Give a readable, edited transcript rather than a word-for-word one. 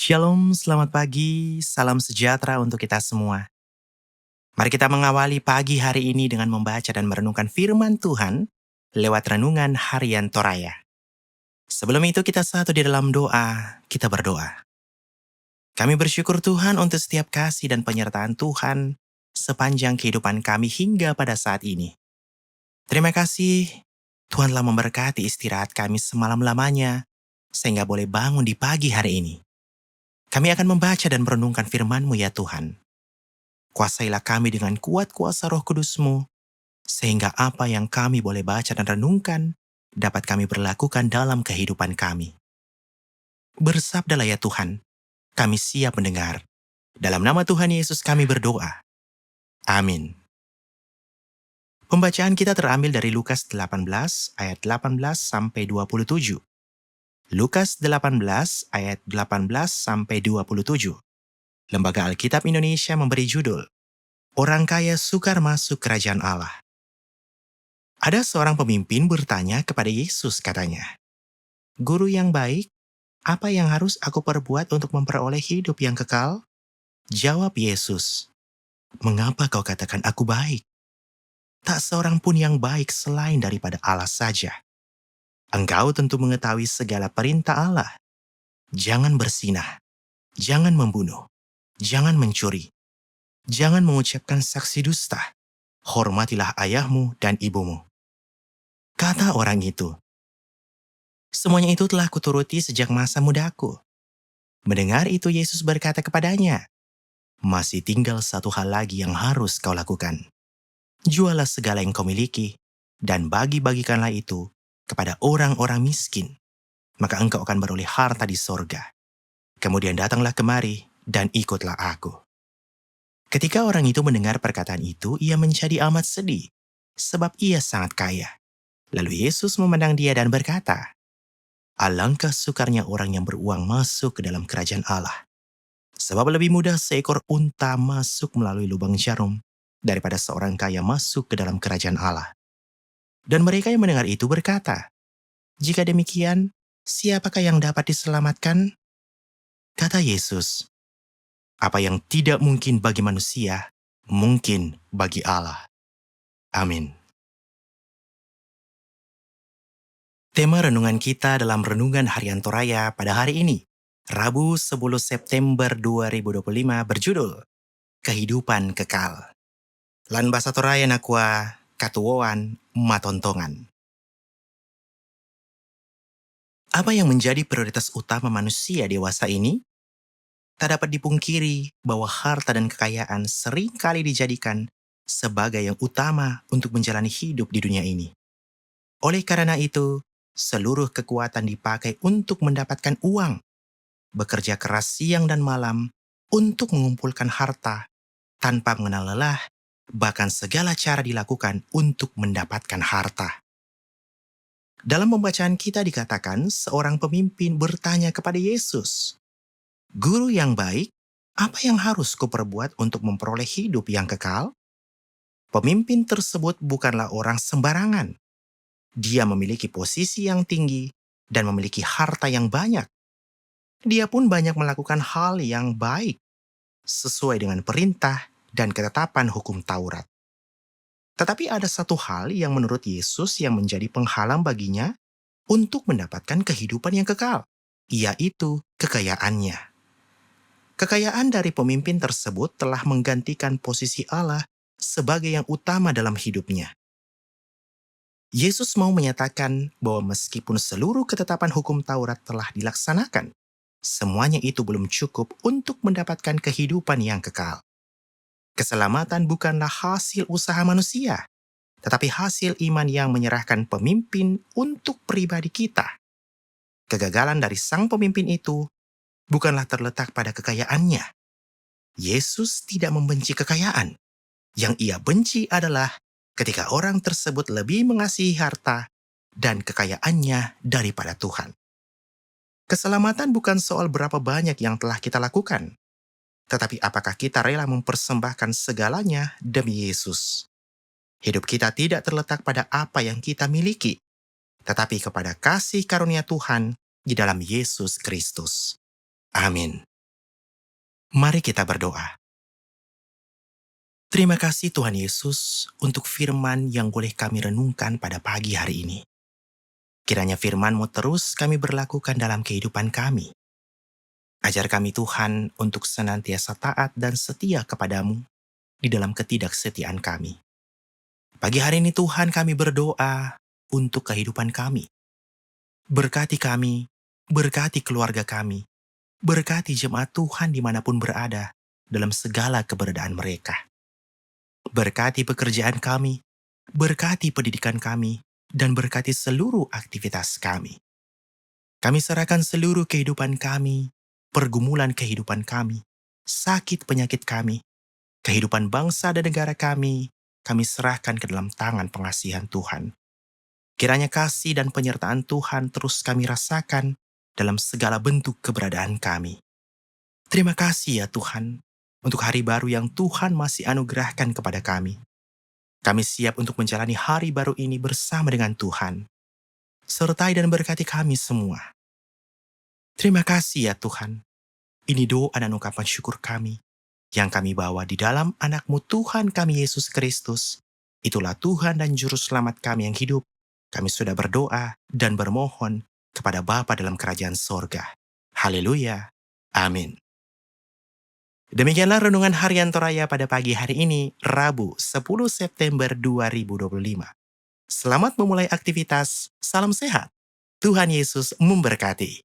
Shalom, selamat pagi, salam sejahtera untuk kita semua. Mari kita mengawali pagi hari ini dengan membaca dan merenungkan firman Tuhan lewat renungan harian Toraya. Sebelum itu kita satu di dalam doa, kita berdoa. Kami bersyukur Tuhan untuk setiap kasih dan penyertaan Tuhan sepanjang kehidupan kami hingga pada saat ini. Terima kasih, Tuhan telah memberkati istirahat kami semalam lamanya, sehingga boleh bangun di pagi hari ini. Kami akan membaca dan merenungkan firman-Mu ya Tuhan. Kuasailah kami dengan kuat kuasa Roh Kudus-Mu, sehingga apa yang kami boleh baca dan renungkan dapat kami berlakukan dalam kehidupan kami. Bersabdalah ya Tuhan, kami siap mendengar. Dalam nama Tuhan Yesus kami berdoa. Amin. Pembacaan kita terambil dari Lukas 18 ayat 18 sampai 27. Lukas 18 ayat 18 sampai 27. Lembaga Alkitab Indonesia memberi judul, Orang kaya sukar masuk kerajaan Allah. Ada seorang pemimpin bertanya kepada Yesus katanya, Guru yang baik, apa yang harus aku perbuat untuk memperoleh hidup yang kekal? Jawab Yesus, Mengapa kau katakan aku baik? Tak seorang pun yang baik selain daripada Allah saja. Engkau tentu mengetahui segala perintah Allah. Jangan bersinah, jangan membunuh, jangan mencuri, jangan mengucapkan saksi dusta. Hormatilah ayahmu dan ibumu. Kata orang itu, Semuanya itu telah kuturuti sejak masa mudaku. Mendengar itu Yesus berkata kepadanya, Masih tinggal satu hal lagi yang harus kau lakukan. Jualah segala yang kau miliki, dan bagi-bagikanlah itu kepada orang-orang miskin. Maka engkau akan beroleh harta di sorga. Kemudian datanglah kemari dan ikutlah aku. Ketika orang itu mendengar perkataan itu, ia menjadi amat sedih, sebab ia sangat kaya. Lalu Yesus memandang dia dan berkata, Alangkah sukarnya orang yang beruang masuk ke dalam kerajaan Allah. Sebab lebih mudah seekor unta masuk melalui lubang jarum daripada seorang kaya masuk ke dalam kerajaan Allah. Dan mereka yang mendengar itu berkata, Jika demikian, siapakah yang dapat diselamatkan? Kata Yesus, Apa yang tidak mungkin bagi manusia, mungkin bagi Allah. Amin. Tema renungan kita dalam Renungan Harian Toraya pada hari ini, Rabu 10 September 2025 berjudul, Kehidupan Kekal. Lan basa Toraya nakwa katuoan matontongan. Apa yang menjadi prioritas utama manusia dewasa ini? Tak dapat dipungkiri bahwa harta dan kekayaan sering kali dijadikan sebagai yang utama untuk menjalani hidup di dunia ini. Oleh karena itu, seluruh kekuatan dipakai untuk mendapatkan uang, bekerja keras siang dan malam untuk mengumpulkan harta tanpa mengenal lelah, bahkan segala cara dilakukan untuk mendapatkan harta. Dalam pembacaan kita dikatakan seorang pemimpin bertanya kepada Yesus, Guru yang baik, apa yang harus kuperbuat untuk memperoleh hidup yang kekal? Pemimpin tersebut bukanlah orang sembarangan. Dia memiliki posisi yang tinggi dan memiliki harta yang banyak. Dia pun banyak melakukan hal yang baik, sesuai dengan perintah dan ketetapan hukum Taurat. Tetapi ada satu hal yang menurut Yesus yang menjadi penghalang baginya untuk mendapatkan kehidupan yang kekal, yaitu kekayaannya. Kekayaan dari pemimpin tersebut telah menggantikan posisi Allah sebagai yang utama dalam hidupnya. Yesus mau menyatakan bahwa meskipun seluruh ketetapan hukum Taurat telah dilaksanakan, semuanya itu belum cukup untuk mendapatkan kehidupan yang kekal. Keselamatan bukanlah hasil usaha manusia, tetapi hasil iman yang menyerahkan pemimpin untuk pribadi kita. Kegagalan dari sang pemimpin itu bukanlah terletak pada kekayaannya. Yesus tidak membenci kekayaan. Yang ia benci adalah ketika orang tersebut lebih mengasihi harta dan kekayaannya daripada Tuhan. Keselamatan bukan soal berapa banyak yang telah kita lakukan, tetapi apakah kita rela mempersembahkan segalanya demi Yesus. Hidup kita tidak terletak pada apa yang kita miliki, tetapi kepada kasih karunia Tuhan di dalam Yesus Kristus. Amin. Mari kita berdoa. Terima kasih Tuhan Yesus untuk firman yang boleh kami renungkan pada pagi hari ini. Kiranya firman-Mu terus kami berlakukan dalam kehidupan kami. Ajar kami Tuhan untuk senantiasa taat dan setia kepadamu di dalam ketidaksetiaan kami. Pagi hari ini Tuhan kami berdoa untuk kehidupan kami. Berkati kami, berkati keluarga kami, berkati jemaat Tuhan dimanapun berada dalam segala keberadaan mereka. Berkati pekerjaan kami, berkati pendidikan kami, dan berkati seluruh aktivitas kami. Kami serahkan seluruh kehidupan kami, pergumulan kehidupan kami, sakit penyakit kami, kehidupan bangsa dan negara kami serahkan ke dalam tangan pengasihan Tuhan. Kiranya kasih dan penyertaan Tuhan terus kami rasakan dalam segala bentuk keberadaan kami. Terima kasih ya Tuhan, untuk hari baru yang Tuhan masih anugerahkan kepada kami. Kami siap untuk menjalani hari baru ini bersama dengan Tuhan. Sertai dan berkati kami semua. Terima kasih ya Tuhan. Ini doa dan ungkapan syukur kami yang kami bawa di dalam anak-Mu Tuhan kami Yesus Kristus. Itulah Tuhan dan Juru Selamat kami yang hidup. Kami sudah berdoa dan bermohon kepada Bapa dalam kerajaan sorga. Haleluya. Amin. Demikianlah renungan harian Toraya pada pagi hari ini, Rabu 10 September 2025. Selamat memulai aktivitas, salam sehat. Tuhan Yesus memberkati.